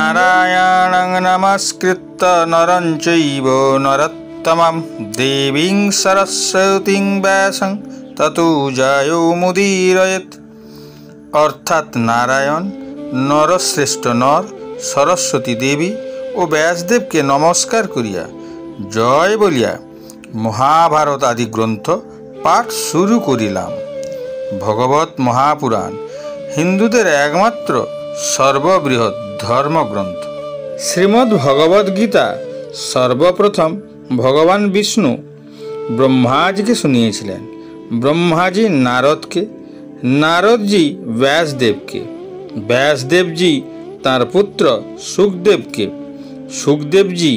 নারায়ণং নমস্কৃত্য নরং চৈব নরোত্তমং দেবীং সরস্বতীং ব্যাসং ততো জয়মুদীরয়েৎ। অর্থাৎ নারায়ণ, নরশ্রেষ্ঠ নর, সরস্বতী দেবী ও ব্যাসদেবকে নমস্কার করিয়া জয় বলিয়া মহাভারত আদি গ্রন্থ পাঠ শুরু করিলাম। ভগবত মহাপুরাণ হিন্দুদের একমাত্র সর্ববৃহৎ ধর্মগ্রন্থ। শ্রীমদ্ ভগবদ গীতা সর্বপ্রথম ভগবান বিষ্ণু ব্রহ্মাজিকে শুনিয়েছিলেন। ব্রহ্মাজি নারদকে, নারদজি ব্যাসদেবকে, ব্যাসদেবজি তাঁর পুত্র সুখদেবকে, সুখদেবজি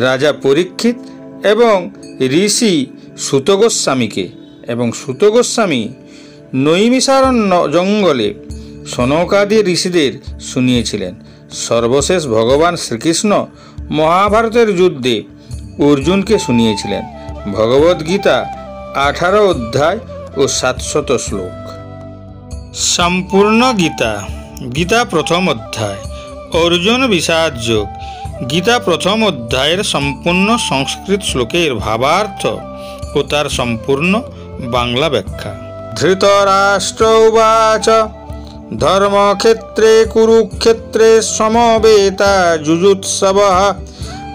রাজা পরীক্ষিত এবং ঋষি সুত গোস্বামীকে, এবং সুত গোস্বামী নৈমিষারণ্য জঙ্গলে সনকাদি ঋষিদের শুনিয়েছিলেন। সর্বশেষ ভগবান শ্রীকৃষ্ণ মহাভারতের যুদ্ধে অর্জুনকে শুনিয়েছিলেন। ভগবদ্গীতা 18 অধ্যায় ও 700 শ্লোক। সম্পূর্ণ গীতা। গীতা প্রথম অধ্যায় অর্জুন বিষাদ যোগ। গীতা প্রথম অধ্যায়ের সম্পূর্ণ সংস্কৃত শ্লোকের ভাবার্থ ও তার সম্পূর্ণ বাংলা ব্যাখ্যা। ধৃতরাষ্ট্র উবাচ ধর্মক্ষেত্রে কুরুক্ষেত্রে সমবেতা যুযুৎসবঃ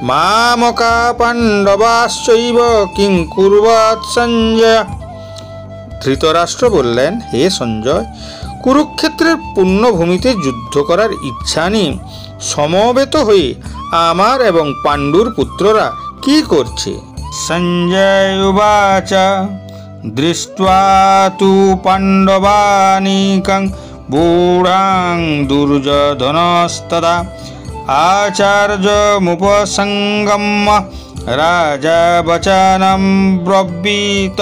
মামকা পাণ্ডবাশ্চৈব কিং কুর্বৎ সঞ্জয়। ধৃতরাষ্ট্র বললেন, হে সঞ্জয়, কুরুক্ষেত্রের পুণ্যভূমিতে যুদ্ধ করার ইচ্ছা নিয়ে সমবেত হয়ে আমার এবং পাণ্ডুর পুত্ররা কি করছে? সঞ্জয় উবাচ দৃष्ट्वा তু পাণ্ডবানীকং বূঢ়াং দুর্যোধনস্তদা আচার্যমুপসঙ্গম্য রাজা বচনম ব্রবীত।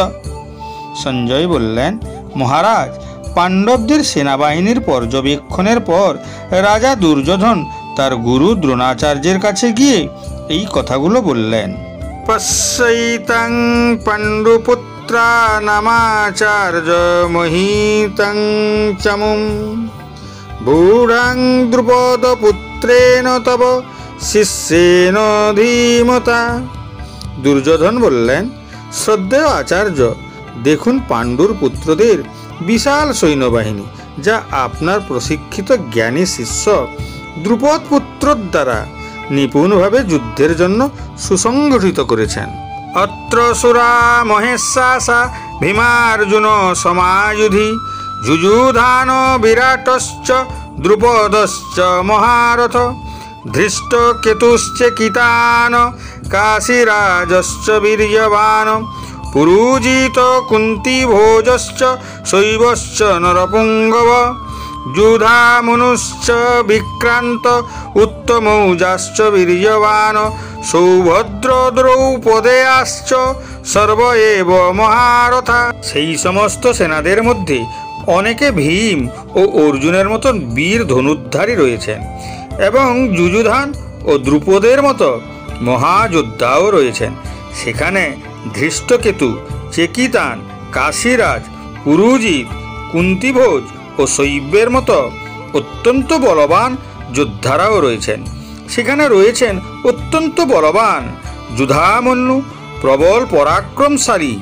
সঞ্জয় বললেন, মহারাজ, পাণ্ডবদের সেনাবাহিনীর পর্যবেক্ষণের পর রাজা দুর্যোধন তার গুরু দ্রোণাচার্যের কাছে গিয়ে এই কথাগুলো বললেন। পশ্যৈতং পাণ্ডুপুত্রানামাচার্য মহীতং চমুং বূঢ়াং দ্রুপদপুত্রেণ তব শিষ্যেন ধীমতা। দুর্যোধন বললেন, শ্রদ্ধেয় আচার্য, দেখুন পাণ্ডুর পুত্রদের বিশাল সৈন্যবাহিনী, যা আপনার প্রশিক্ষিত জ্ঞানী শিষ্য দ্রুপদ পুত্রর দ্বারা নিপুণভাবে যুদ্ধের জন্য সুসংগঠিত করেছেন। অত্র সুরা মহেশাসা ভীমার্জুন সমায়ুধি যুযুধান বিরাটশ্চ দ্রুপদশ্চ মহারথ ধৃষ্টকেতুশ্চ কিতান কাশীরাজশ্চ বীর্যবান পুরুজিত কুন্তিভোজশ্চ শৈবশ্চ নরপুঙ্গব যুধামনুশ্চ বিক্রান্ত উত্তমৌজাশ্চ বীর্যবান সৌভদ্র দ্রৌপদেয়াশ্চ সর্ব এব মহারথা। সেই সমস্ত সেনাদের মধ্যে অনেকে ভীম ও অর্জুনের মতো বীর ধনুর্ধারী রয়েছেন এবং যুযুধান ও দ্রুপদের মতো মহাযোদ্ধাও রয়েছেন। সেখানে ধৃষ্টকেতু, চেকিতান, কাশীরাজ, পুরুজিত, কুন্তিভোজ ও শৈব্যের মতো অত্যন্ত বলবান যোদ্ধারাও রয়েছেন। সেখানে রয়েছেন অত্যন্ত বলবান যুধামন্যু, প্রবল পরাক্রমশালী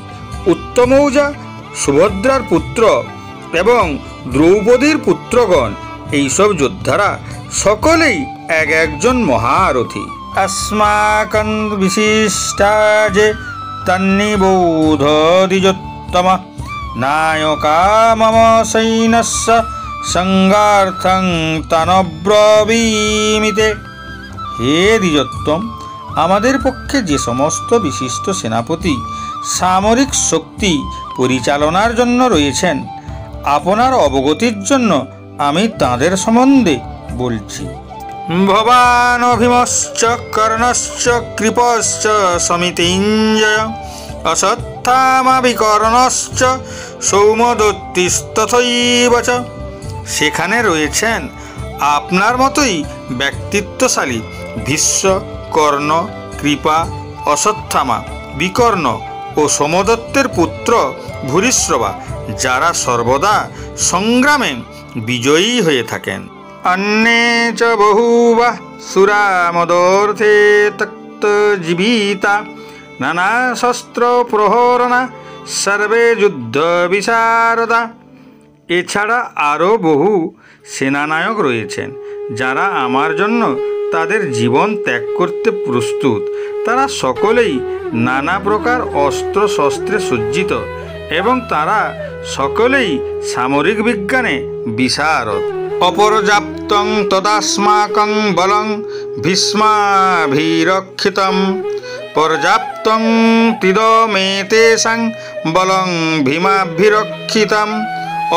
উত্তমৌজা, সুভদ্রার পুত্র এবং দ্রৌপদীর পুত্রগণ। এইসব যোদ্ধারা সকলেই এক একজন মহারথী। अस्माकं विशिष्टा जे तन्निबोधोदिजोत्तम नायका मम सैन्यस्य संगार्थं तनब्रवीमिते। হে দ্বিজোত্তম, আমাদের পক্ষে যে সমস্ত বিশিষ্ট সেনাপতি সামরিক শক্তি পরিচালনার জন্য রয়েছেন, আপনার অবগতির জন্য আমি তাঁদের সম্বন্ধে বলছি। ভবান ভীমশ্চ কর্ণশ্চ কৃপশ্চ সমিতিঞ্জয় অশ্বত্থামা বিকর্ণশ্চ সৌমদত্তিস্তথৈব চ। সেখানে রয়েছেন আপনার মতোই ব্যক্তিত্বশালী ভীষ্ম, কর্ণ, কৃপা, অশ্বত্থামা, বিকর্ণ ও সোমদত্তের পুত্র ভূরিশ্রবা, যারা সর্বদা সংগ্রামে বিজয়ী হয়ে থাকেন। अन्ये च बहुवः সুরামদর্থে তক্ত জীবিতা নানা শস্ত্র প্রহরণা সর্বে যুদ্ধ বিশারদা। এছাড়া আরও বহু সেনানায়ক রয়েছেন যারা আমার জন্য তাদের জীবন ত্যাগ করতে প্রস্তুত। তারা সকলেই নানা প্রকার অস্ত্র শস্ত্রে সজ্জিত এবং তারা সকলেই সামরিক বিজ্ঞানে বিশারদ। অপর্যাপ্তং তদাস্মাকং বলং ভীষ্মাভিরক্ষিতম পর্যাপ্তং তিদমেতেষাং বলং ভীমাভিরক্ষিতম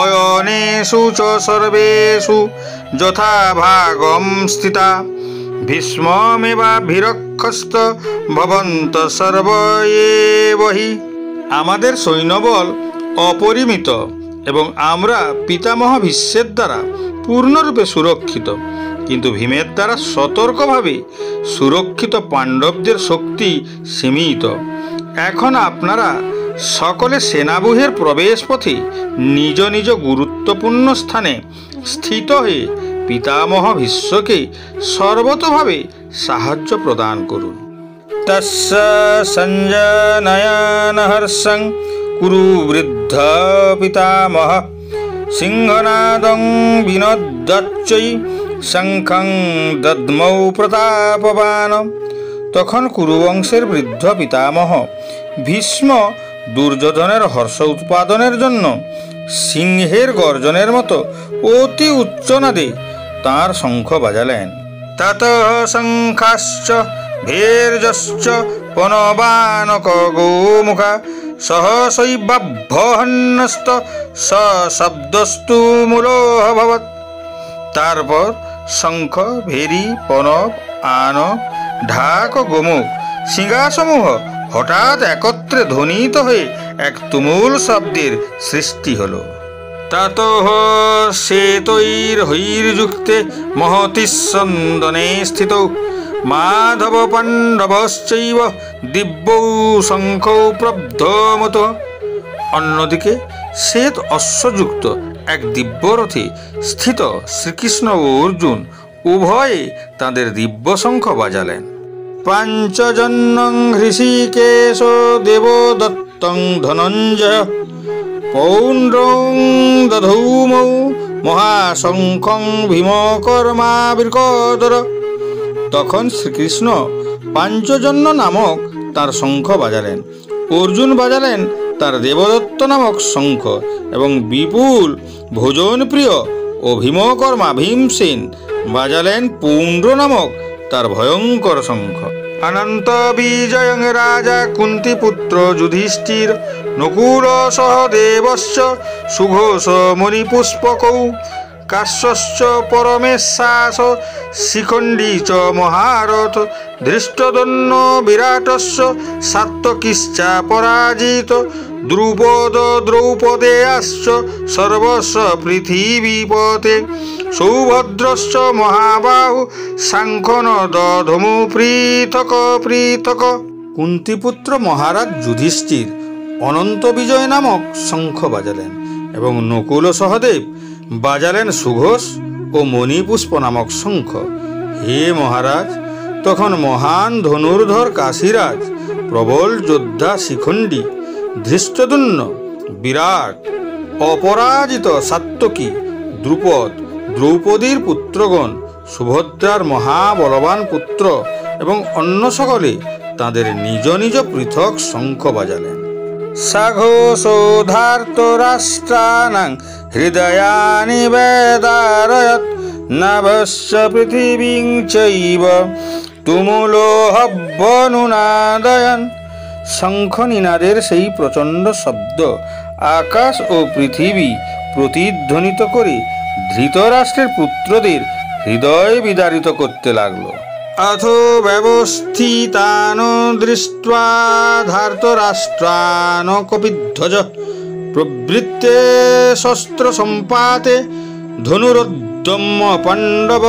অয়নেষু চ সর্বেষু যথাভাগম স্থিতা ভীষ্মমেবাভিরক্ষস্ত ভবন্ত সর্বয়েবহি। আমাদের সৈন্যবল অপরিমিত এবং আমরা পিতামহ ভীষ্মের দ্বারা পূর্ণরূপে সুরক্ষিত, কিন্তু ভীমের দ্বারা সতর্কভাবে সুরক্ষিত পাণ্ডবদের শক্তি সীমিত। এখন আপনারা সকলে সেনাব্যূহের প্রবেশপথে নিজ নিজ গুরুত্বপূর্ণ স্থানে স্থিত হয়ে পিতামহ ভীষ্মকে সর্বতোভাবে সাহায্য প্রদান করুন। তস্য সঞ্জনয়ন হর্ষং কুরু বৃদ্ধ পিতামহ সিংহনাদং বিনোদ্যচ্চৈ শঙ্খং দদ্মৌ প্রতাপবান। তখন কুরুবংশের বৃদ্ধ পিতামহ ভীষ্ম দুর্যোধনের হর্ষ উৎপাদনের জন্য সিংহের গর্জনের মতো অতি উচ্চনাদে তাঁর শঙ্খ বাজালেন। ততঃ শঙ্খাশ্চ ভীর্যশ্চ পনবানক গোমুখা সহসৈবাভ্যহন্যস্ত সশব্দস্তু মূলোऽভবৎ। তারপর শঙ্খ, ভেরি, পনব, আনক, ঢাক ও গোমুখ সিংহাসমূহ হঠাৎ একত্রে ধ্বনিত হয়ে এক তুমুল শব্দের সৃষ্টি হল। ততঃ শ্বেতৈর্হৈর্যুক্তে মহতি স্যন্দনে স্থিতৌ মাধব পাণ্ডবশ্চৈব দিব্যৌ শঙ্খৌ প্রব্ধমত। অন্যদিকে শ্বেত অশ্বযুক্ত এক দিব্যরথে স্থিত শ্রীকৃষ্ণ ও অর্জুন উভয়ে তাঁদের দিব্য শঙ্খ বাজালেন। পাঞ্চজন্যং হৃষীকেশ দেবদত্তং ধনঞ্জয় পৌণ্ড্রং দধৌমৌ মহাশঙ্খং ভীমকর্মাবির্কোদর। তখন শ্রীকৃষ্ণ পাঞ্চজন্য নামক তার শঙ্খ বাজালেন, অর্জুন বাজালেন তার দেবদত্ত নামক শঙ্খ এবং বিপুল ভোজনপ্রিয় ও ভীমকর্মা ভীমসেন বাজালেন পৌণ্ড্র নামক তার ভয়ঙ্কর শঙ্খ। অনন্ত বিজয়ং রাজা কুন্তিপুত্র যুধিষ্ঠির নকুল সহদেবশ্চ সুঘোষ মুনিপুষ্পকৌ কাশ্যশ্চ পরমেশ্বাস শিখণ্ডী চ মহারথ ধৃষ্টদন্ন বিরাটস্য সাত্যকিশ্চ পরাজিত দ্রুপদ দ্রৌপদেয়াশ্চ সর্বস্ব পৃথিবীপতে সৌভদ্রশ্চ মহাবাহু সাংখ্যন দধমু পৃথক পৃথক। কুন্তিপুত্র মহারাজ যুধিষ্ঠির অনন্ত বিজয় নামক শঙ্খ বাজালেন এবং নকুল সহদেব বাজালেন সুঘোষ ও মণিপুষ্প নামক শঙ্খ। হে মহারাজ, তখন মহান ধনুর্ধর কাশীরাজ, প্রবল যোদ্ধা শিখণ্ডী, ধৃষ্টদ্যুম্ন, বিরাট, অপরাজিত সাত্যকী, দ্রুপদ, দ্রৌপদীর পুত্রগণ, সুভদ্রার মহাবলবান পুত্র এবং অন্য সকলে তাদের নিজ নিজ পৃথক শঙ্খ বাজালেন। সাঘোষোধার্তরাষ্ট্রাণাং হৃদয়ানি বেদারয়ৎ নভস্য পৃথিবীং চৈব তুমুলোহব্বনুনাদয়ন। শঙ্খ নিনাদের সেই প্রচণ্ড শব্দ আকাশ ও পৃথিবী প্রতিধ্বনিত করে ধৃতরাষ্ট্রের পুত্রদের হৃদয় বিদারিত করতে লাগলো। অথো ব্যবস্থিতান দৃष्ट्वा ধার্তরাষ্ট্রান কপিধ্বজ প্রবৃত্তে শস্ত্র সম্পাতে ধনুরোদ্যম্য পাণ্ডব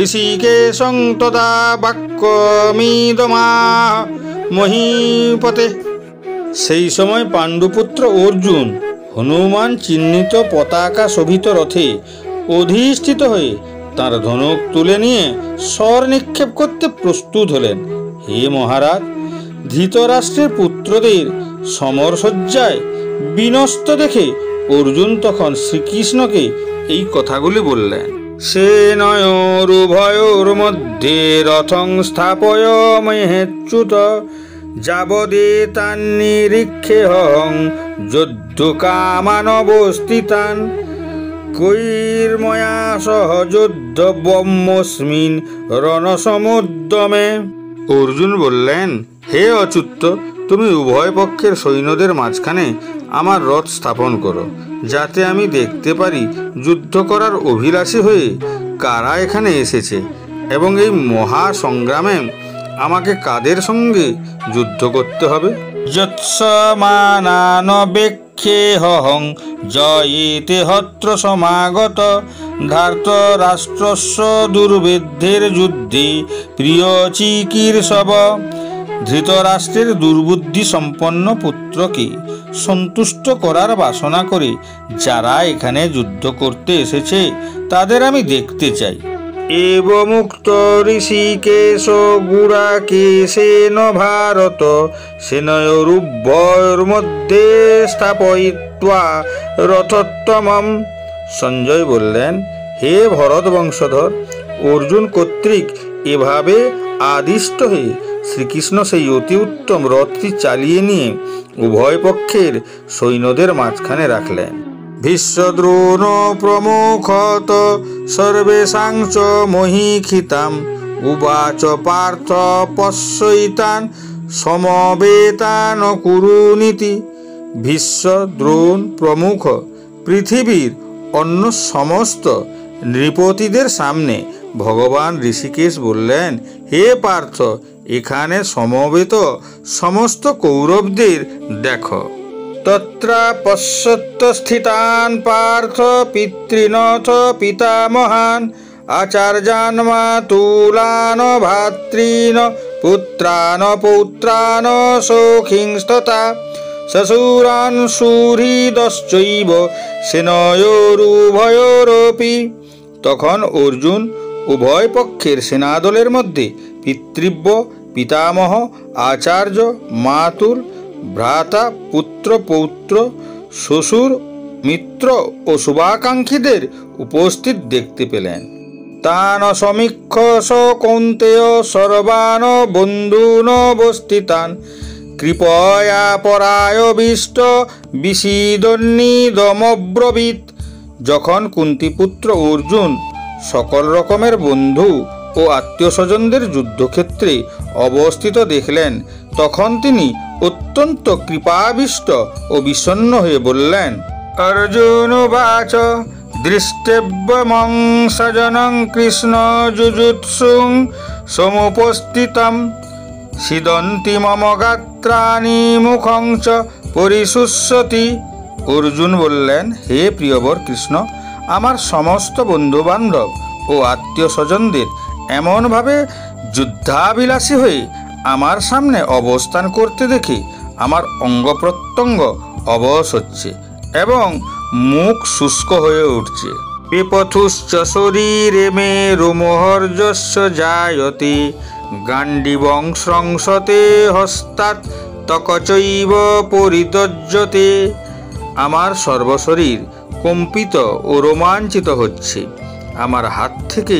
ঋষিকেশং তদা বাক্যমিদমাহ মহীপতে। সেই সময় পাণ্ডুপুত্র অর্জুন হনুমান চিহ্নিত পতাকা শোভিত রথে অধিষ্ঠিত হয়ে তার ধনুক তুলে নিয়ে স্বর নিক্ষেপ করতে প্রস্তুত হলেন। হে মহারাজ, ধৃতরাষ্ট্রের পুত্রদের সমরসজ্জায় বিনষ্ট দেখে অর্জুন তখন শ্রীকৃষ্ণকে এই কথাগুলি বললেন। সেনয়োরুভয়োর মধ্যে রথং স্থাপয় মহেচ্যুত যাবদেতান্নিরীক্ষেহং যুদ্ধকামানবস্থিতান কৈর্ময়া সহ যুদ্ধব্যমস্মিন রণসমুদ্যমে। অর্জুন বললেন, হে অচ্যুত, তুমি উভয় পক্ষের সৈন্যদের মাঝখানে আমার রথ স্থাপন করো, যাতে আমি দেখতে পারি যুদ্ধ করার অভিলাষী হয়ে কারা এখানে এসেছে এবং এই মহা সংগ্রামে আমাকে কাদের সঙ্গে যুদ্ধ করতে হবে। যৎসমানানবেক্ষেহং জয়েতে হত্র সমাগত ধার্তরাষ্ট্রস্য দুর্বেদ্যের যুদ্ধে প্রিয় চিকীর্ষব। ধৃতরাষ্ট্রের দুর্বুদ্ধি সম্পন্ন পুত্রকে সন্তুষ্ট করার বাসনা করে যারা এখানে যুদ্ধ করতে এসেছে তাদের আমি দেখতে চাই। এবমুক্ত ঋষিকেশ গুড়াকেশেন ভারত সেনয়োরুভয়োর মধ্যে স্থাপয়িত্বা রথোত্তমম। সঞ্জয় বললেন, হে ভরত বংশধর, অর্জুন কর্তৃক এভাবে আদিষ্ট হয়ে শ্রীকৃষ্ণ সেই অতি উত্তম রথটি চালিয়ে নিয়ে উভয় পক্ষের সৈন্যদের মাঝখানে রাখলেন। ভীষ্মদ্রোণ প্রমুখত সর্বেষাংচ মহীক্ষিতাম উবাচ পার্থ পশ্যইতান সমবেতান কুরুনীতি। ভীষ্ম, দ্রোণ প্রমুখ পৃথিবীর অন্য সমস্ত নৃপতিদের সামনে ভগবান ঋষিকেশ বললেন, হে পার্থ, এখানে সমবেত সমস্ত কৌরবদের দেখো। তত্রা পশ্যত্য স্থিতান পার্থ পিতৃনথ পিতামহান আচার্যান মাতুলান ভ্রাতৃন পুত্রান পৌত্রান সখিংস্ততা শ্বশুরান সুহৃদশ্চৈব সেনয়োরুভয়োরপি। তখন অর্জুন উভয় পক্ষের সেনাদলের মধ্যে পিতৃব্য, পিতামহ, আচার্য, মাতুল, ভ্রাতা, পুত্র, পৌত্র, শ্বশুর, মিত্র ও শুভাকাঙ্ক্ষীদের উপস্থিত দেখতে পেলেন। তান সমীক্ষ স কৌন্তেয় সর্বান বন্ধূনবস্থিতান কৃপয়া পরায়বিষ্ট বিষীদন্নিদমব্রবীত। যখন কুন্তিপুত্র অর্জুন সকল রকমের বন্ধু ও আত্মীয় স্বজনদের যুদ্ধক্ষেত্রে অবস্থিত দেখলেন, তখন তিনি অত্যন্ত কৃপাবিষ্ট ও বিষণ্ণ হয়ে বললেন, অর্জুন বাচ দৃষ্টেব্যমং সজনং কৃষ্ণ যুজুৎসুং সমুপস্থিতম সিদন্তি মম গাত্রাণি মুখং চ পরিশুষ্যতি। অর্জুন বললেন, হে প্রিয়বর কৃষ্ণ, আমার সমস্ত বন্ধুবান্ধব ও আত্মীয় স্বজনদের এমনভাবে যুদ্ধাবিলাসী হয়ে আমার সামনে অবস্থান করতে দেখে আমার অঙ্গ প্রত্যঙ্গ অবশ হচ্ছে এবং মুখ শুষ্ক হয়ে উঠছে। পিপথুশ্চ শরীরে মে রোমহর্যস্য জায়তে গাণ্ডীবং স্রংসতে হস্তাৎ তকচৈব পরিতজ্যতে। আমার সর্বশরীর কম্পিত ও রোমাঞ্চিত হচ্ছে, আমার হাত থেকে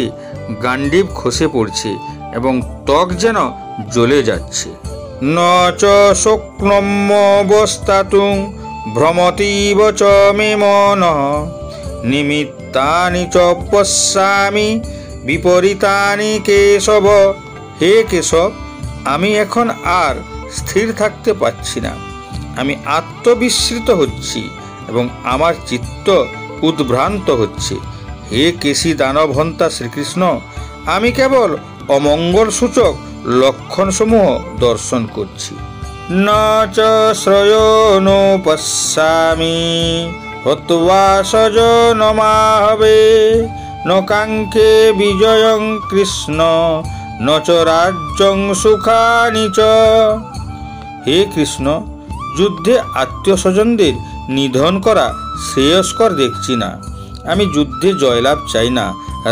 গাণ্ডীব খসে পড়ছে এবং ত্বক যেন জ্বলে যাচ্ছে। ন চ শক্নম্যবস্থাতুং ভ্রমতীব চ মে মনঃ নিমিত্তানি চ পশ্যামি বিপরীতানি কেশব। হে কেশব, আমি এখন আর স্থির থাকতে পারছি না, আমি আত্মবিস্মৃত হচ্ছি এবং আমার চিত্ত উদ্ভ্রান্ত হচ্ছে। হে কেশী দানবহন্তা শ্রীকৃষ্ণ, আমি কেবল অমঙ্গল সূচক লক্ষণসমূহ দর্শন করছি। ন চ শ্রয়োনো পশ্যামি হত্বা স্বজনমাহবে ন কাঙ্ক্ষে বিজয়ং কৃষ্ণ ন চ রাজ্যং সুখানি চ। হে কৃষ্ণ, যুদ্ধে আত্মীয় স্বজনদের নিধন করা শ্রেয়স্কর দেখছি না। আমি যুদ্ধে জয়লাভ চাই না,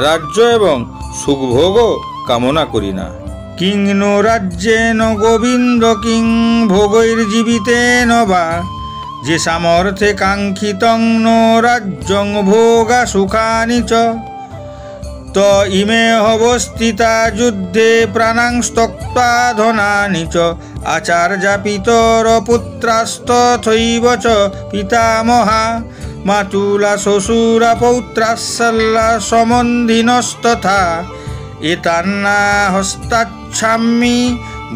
রাজ্য এবং সুখভোগও কামনা করি না। কিং নো রাজ্যেন গোবিন্দ কিং ভোগৈর্জীবিতেন বা, যে সামর্থ্যে কাঙ্ক্ষিতং নো রাজ্যং ভোগা সুখানি চ, ত ইমে অবস্থিতা যুদ্ধে প্রাণাং ত্যক্ত্বা ধনানি চ, আচার্যা পিতর পুত্রাস্তথৈব চ পিতামহা, মাতুলা শ্বশুরা পৌত্রাসল্লা সম্বন্ধিনস্তথা, এতান্না হস্তাচ্ছামি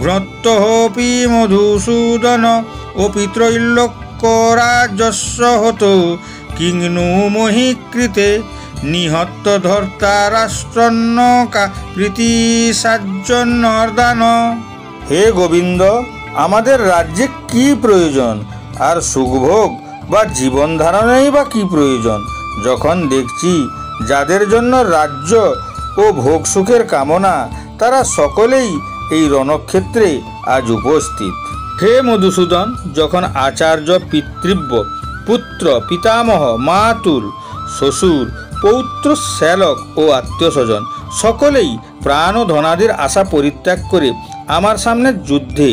ঘ্নত্তোপি মধুসূদন, অপি ত্রৈলোক্যরাজস্ব হতো কিং নো মহীকৃতে, নিহত্ত ধর্তা রাষ্ট্রন্ন কা প্রীতি সাজ্জন্যর্দান। হে গোবিন্দ, আমাদের রাজ্যে কি প্রয়োজন, আর সুখভোগ বা জীবন ধারণেই বা কি প্রয়োজন, যখন দেখছি যাদের জন্য রাজ্য ও ভোগ সুখের কামনা তারা সকলেই এই রণক্ষেত্রে আজ উপস্থিত। হে মধুসূদন, যখন আচার্য, পিতৃব্য, পুত্র, পিতামহ, মাতুল, শ্বশুর, পৌত্র, শ্যালক ও আত্মীয় স্বজন সকলেই প্রাণ ও ধনাদির আশা পরিত্যাগ করে আমার সামনে যুদ্ধে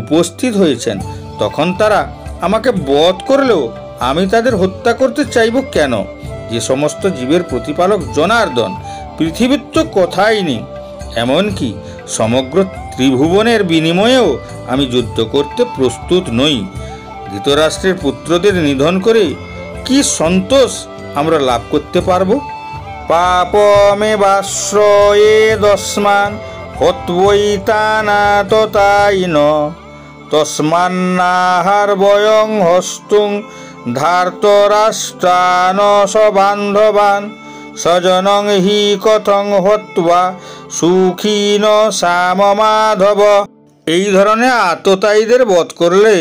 উপস্থিত হয়েছেন, তখন তারা আমাকে বধ করলেও আমি তাদের হত্যা করতে চাইব কেন? যে সমস্ত জীবের প্রতিপালক জনার্দন, পৃথিবীর তো কথাই নেই, এমনকি সমগ্র ত্রিভুবনের বিনিময়েও আমি যুদ্ধ করতে প্রস্তুত নই। ধৃতরাষ্ট্রের পুত্রদের নিধন করে কি সন্তোষ আমরা লাভ করতে পারব? পাপমেবাশ্রয়ে দস্মান হত্বৈতানাততাইন, তস্মান্নাহার বয়ং হস্তুং ধার্তরাষ্ট্রান সবান্ধবান, স্বজনং হি কথং হত্বা সুখীন শ্যামমাধব। এই ধরনের আততায়ীদের বধ করলে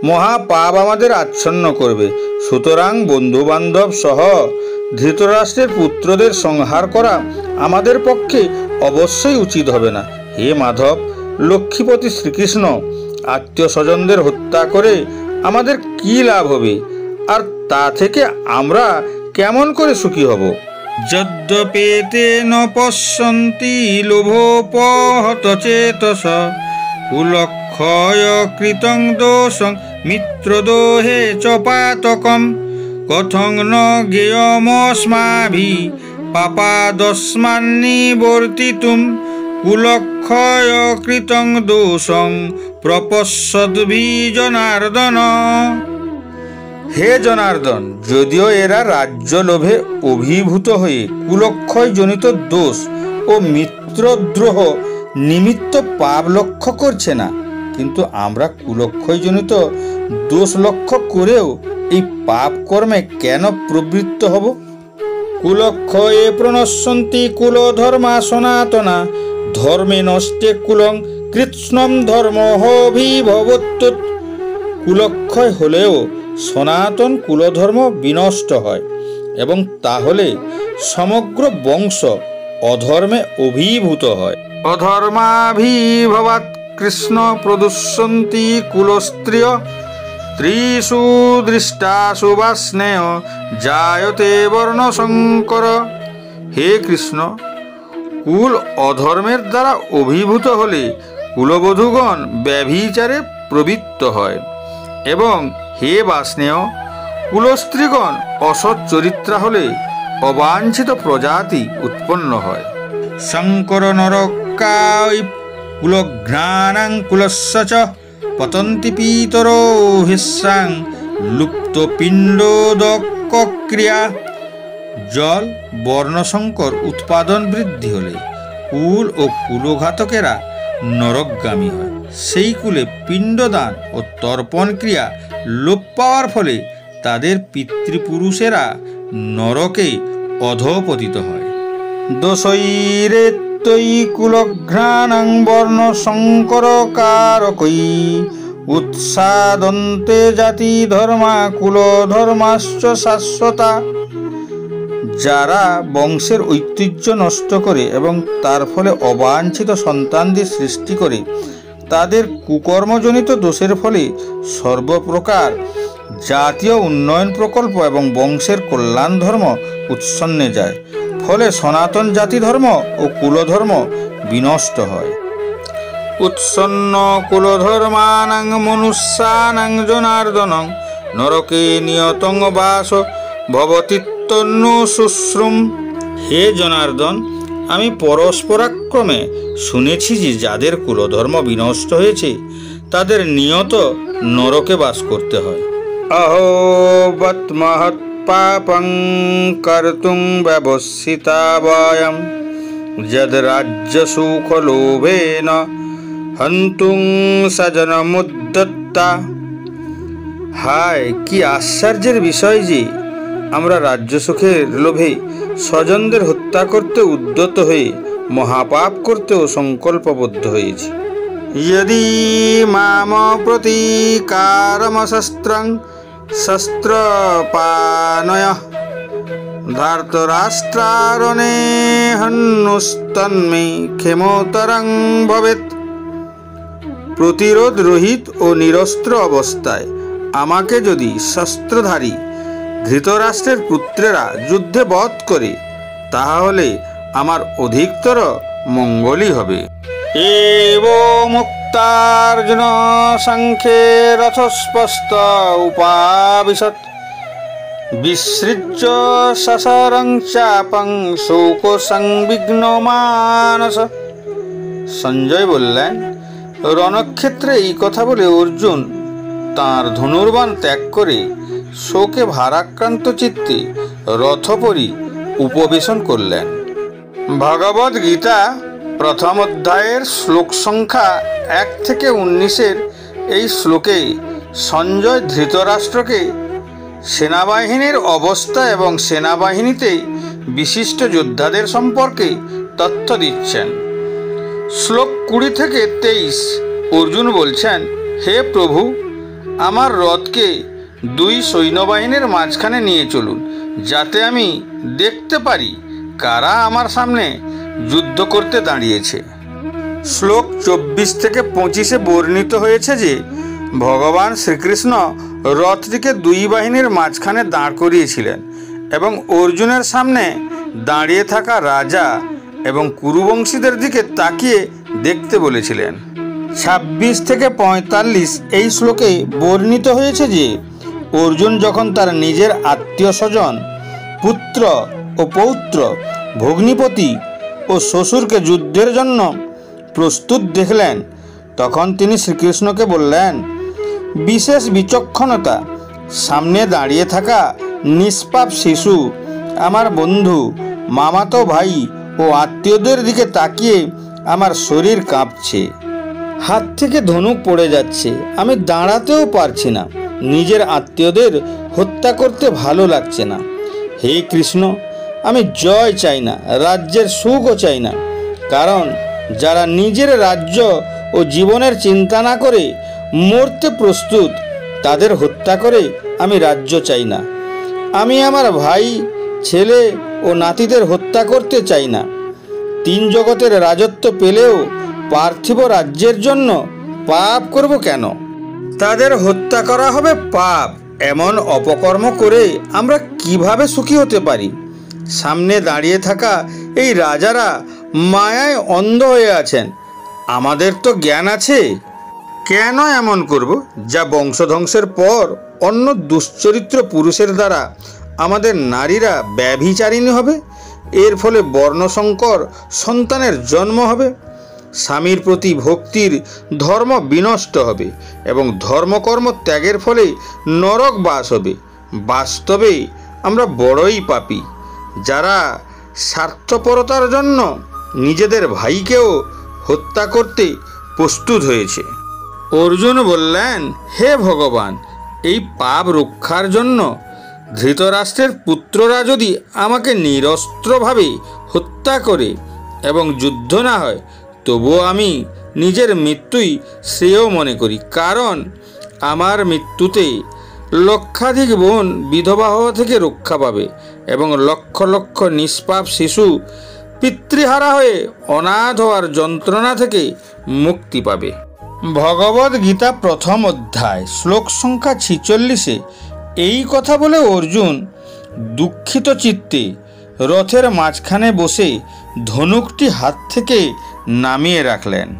মহাপাপ আমাদের আচ্ছন্ন করবে, সুতরাং বন্ধুবান্ধব সহ ধৃতরাষ্ট্রের পুত্রদের সংহার করা আমাদের পক্ষে অবশ্যই উচিত হবে না। হে মাধব, লক্ষ্মীপতি শ্রীকৃষ্ণ, আত্মীয় স্বজনদের হত্যা করে আমাদের কি লাভ হবে, আর তা থেকে আমরা কেমন করে সুখী হব? যদ্যপেতে ন পশ্যন্তি লোভোপহত চেতস, কুলক্ষয় কৃতং দোষং মিত্রদোহে চ পাতকম, কথং ন জ্ঞেয়মস্মাভি পাপাদস্মান্নিবর্তিতুম, কুলক্ষয় কৃতং দোষং প্রপশ্যদ্ভি জনার্দন। হে জনার্দন, যদিও এরা রাজ্য লোভে অভিভূত হয়ে কুলক্ষয় জনিত দোষ ও মিত্রদ্রোহ নিমিত্ত পাপ লক্ষ্য করছে না, কিন্তু আমরা কুলক্ষয় জনিত দোষ লক্ষ্য করেও এই পাপ কর্মে কেন প্রবৃত্ত হব? কুলক্ষয়ে প্রণশ্যন্তি কুলধর্মা সনাতনা, ধর্মে নষ্টে কুলং কৃৎস্নম ধর্মোভিভবত্যুত। কুলক্ষয় হলেও সনাতন কুলধর্ম বিনষ্ট হয়, এবং তাহলে সমগ্র বংশ অধর্মে অভিভূত হয়। অধর্মাভিভবাৎ কৃষ্ণ প্রদুষ্যন্তি কুলস্ত্রিয়, ত্রিষু দৃষ্টাসু বাস্নেয় জায়তে বর্ণশঙ্কর। হে কৃষ্ণ, কুল অধর্মের দ্বারা অভিভূত হলে কুলবধূগণ ব্যভিচারে প্রবৃত্ত হয়, এবং হে বাস্নেয়, কুলস্ত্রীগণ অসৎ চরিত্রা হলে অবাঞ্ছিত প্রজাতি উৎপন্ন হয়। শঙ্কর নরকায় কুলঘ্রাণাং কুলস্য চ পতন্তি পিতরো হিস্রাং লুপ্ত পিণ্ডোদকক্রিয়া। জল বর্ণশঙ্কর উৎপাদন বৃদ্ধি হলে কুল ও কুলঘাতকেরা নরকগামী হয়। সেই কুলে পিণ্ডদান ও তর্পণ ক্রিয়া লোপ পাওয়ার ফলে তাদের পিতৃপুরুষেরা নরকে অধঃপতিত হয়। দোষৈরেত্যৈ কুলঘ্রাণাং বর্ণ শঙ্কর কারকৈ, উৎসাদন্তে জাতি ধর্মা কুল ধর্মাশ্চ শাশ্বতা। যারা বংশের ঐতিহ্য নষ্ট করে এবং তার ফলে অবাঞ্ছিত সন্তানদের সৃষ্টি করে, তাদের কুকর্মজনিত দোষের ফলে সর্বপ্রকার জাতীয় উন্নয়ন প্রকল্প এবং বংশের কল্যাণ ধর্ম উৎসন্নে যায়। ফলে সনাতন জাতি ধর্ম ও কুলধর্ম বিনষ্ট হয়। উৎসন্ন কুলধর্মানাং মনুষ্যানাং জনার্দনং নরকে নিয়তং বাস ভবতিত্তন্নু শুশ্রুম। হে জনার্দন, আমি পরস্পরাক্রমে শুনেছি যে যাদের কুলধর্ম বিনষ্ট হয়েছে তাদের নিয়ত নরকে বাস করতে হয়। অহো বৎ মহৎ পাপং কর্তুং ব্যবস্থিতা বয়ম যদ রাজ্য সুখ লোভেন হন্তুং স্বজনমুদ্যত্তা। হায়, কি আশ্চর্যের বিষয় যে আমরা রাজ্য সুখের লোভে স্বজনদের হত্যা করতে উদ্যত হয়ে মহাপাপ করতেও সংকল্পবদ্ধ হয়েছি। यदि माम प्रतीकारमशस्त्रं शस्त्रपाणयः धार्तराष्ट्रारणे हन्नुस्तन्मे ক্ষেমতরং ভবেৎ। প্রতিরোধ রহিত ও নিরস্ত্র অবস্থায় আমাকে যদি শস্ত্রধারী ধৃতরাষ্ট্রের পুত্রেরা যুদ্ধে বধ করে তাহলে আমার অধিকতর মঙ্গলই হবে। এবো মুক্তার্জুন সংখ্যে রথস্পষ্ট উপাবিশৎ বিসৃজ্য সসরং চাপং শোক সংবিঘ্ন মানস। সঞ্জয় বললেন, রণক্ষেত্রে এই কথা বলে অর্জুন তাঁর ধনুর্বাণ ত্যাগ করে শোকে ভারাক্রান্ত চিত্তে রথপরি উপবেশন করলেন। ভগবদ্ গীতা প্রথম অধ্যায়ের শ্লোক সংখ্যা 1 থেকে 19 এই শ্লোকে সঞ্জয় ধৃতরাষ্ট্রকে সেনাবাহিনীর অবস্থা এবং সেনাবাহিনীতে বিশিষ্ট যোদ্ধাদের সম্পর্কে তথ্য দিচ্ছেন। শ্লোক 20 থেকে 23 অর্জুন বলছেন, হে প্রভু, আমার রথকে 2 সৈন্যবাহিনীর মাঝখানে নিয়ে চলুন, যাতে আমি দেখতে পারি কারা আমার সামনে যুদ্ধ করতে দাঁড়িয়েছে। শ্লোক 24 থেকে 25 বর্ণিত হয়েছে যে ভগবান শ্রীকৃষ্ণ রথটিকে 2 বাহিনীর মাঝখানে দাঁড় করিয়েছিলেন এবং অর্জুনের সামনে দাঁড়িয়ে থাকা রাজা এবং কুরুবংশীদের দিকে তাকিয়ে দেখতে বলেছিলেন। 26 থেকে 45 এই শ্লোকে বর্ণিত হয়েছে যে অর্জুন যখন তার নিজের আত্মীয় স্বজন, পুত্র ও পৌত্র, ভগ্নিপতি ও শ্বশুরকে যুদ্ধের জন্য প্রস্তুত দেখলেন তখন তিনি শ্রীকৃষ্ণকে বললেন, বিশেষ বিচক্ষণতা, সামনে দাঁড়িয়ে থাকা নিষ্পাপ শিশু, আমার বন্ধু, মামাতো ভাই ও আত্মীয়দের দিকে তাকিয়ে আমার শরীর কাঁপছে, হাত থেকে ধনুক পড়ে যাচ্ছে, আমি দাঁড়াতেও পারছি না, নিজের আত্মীয়দের হত্যা করতে ভালো লাগছে না। হে কৃষ্ণ, আমি জয় চাই না, রাজ্যের সুখও চাই না, কারণ যারা নিজের রাজ্য ও জীবনের চিন্তা না করে মরতে প্রস্তুত তাদের হত্যা করে আমি রাজ্য চাই না। আমি আমার ভাই, ছেলে ও নাতিদের হত্যা করতে চাই না। 3 জগতের রাজত্ব পেলেও পার্থিব রাজ্যের জন্য পাপ করব কেন? তাদের হত্যা করা হবে পাপ, এমন অপকর্ম করে আমরা কিভাবে সুখী হতে পারি? সামনে দাঁড়িয়ে থাকা এই রাজারা মায়ায় অন্ধ হয়ে আছেন, আমাদের তো জ্ঞান আছে। কেন এমন করব যা বংশধ্বংসের পর অন্য দুশ্চরিত্র পুরুষের দ্বারা আমাদের নারীরা ব্যভিচারিণী হবে? এর ফলে বর্ণসংকর সন্তানের জন্ম হবে, স্বামীর প্রতি ভক্তির ধর্ম বিনষ্ট হবে এবং ধর্মকর্ম ত্যাগের ফলে নরক বাস হবে। বাস্তবে আমরা বড়ই পাপী, যারা স্বার্থপরতার জন্য নিজেদের ভাইকেও হত্যা করতে প্রস্তুত হয়েছে। অর্জুন বললেন, হে ভগবান, এই পাপ রক্ষার জন্য ধৃতরাষ্ট্রের পুত্ররা যদি আমাকে নিরস্ত্রভাবে হত্যা করে এবং যুদ্ধ না হয়, তবুও আমি নিজের মৃত্যুই শ্রেয় মনে করি, কারণ আমার মৃত্যুতে লক্ষাধিক বোন বিধবা হওয়া থেকে রক্ষা পাবে এবং লক্ষ লক্ষ নিষ্পাপ শিশু পিতৃহারা হয়ে অনাথ হওয়ার যন্ত্রণা থেকে মুক্তি পাবে। ভগবদ্ গীতা প্রথম অধ্যায় শ্লোক সংখ্যা 46 এই কথা বলে অর্জুন দুঃখিত চিত্তে রথের মাঝখানে বসে ধনুকটি হাত থেকে নামিয়ে রাখলেন।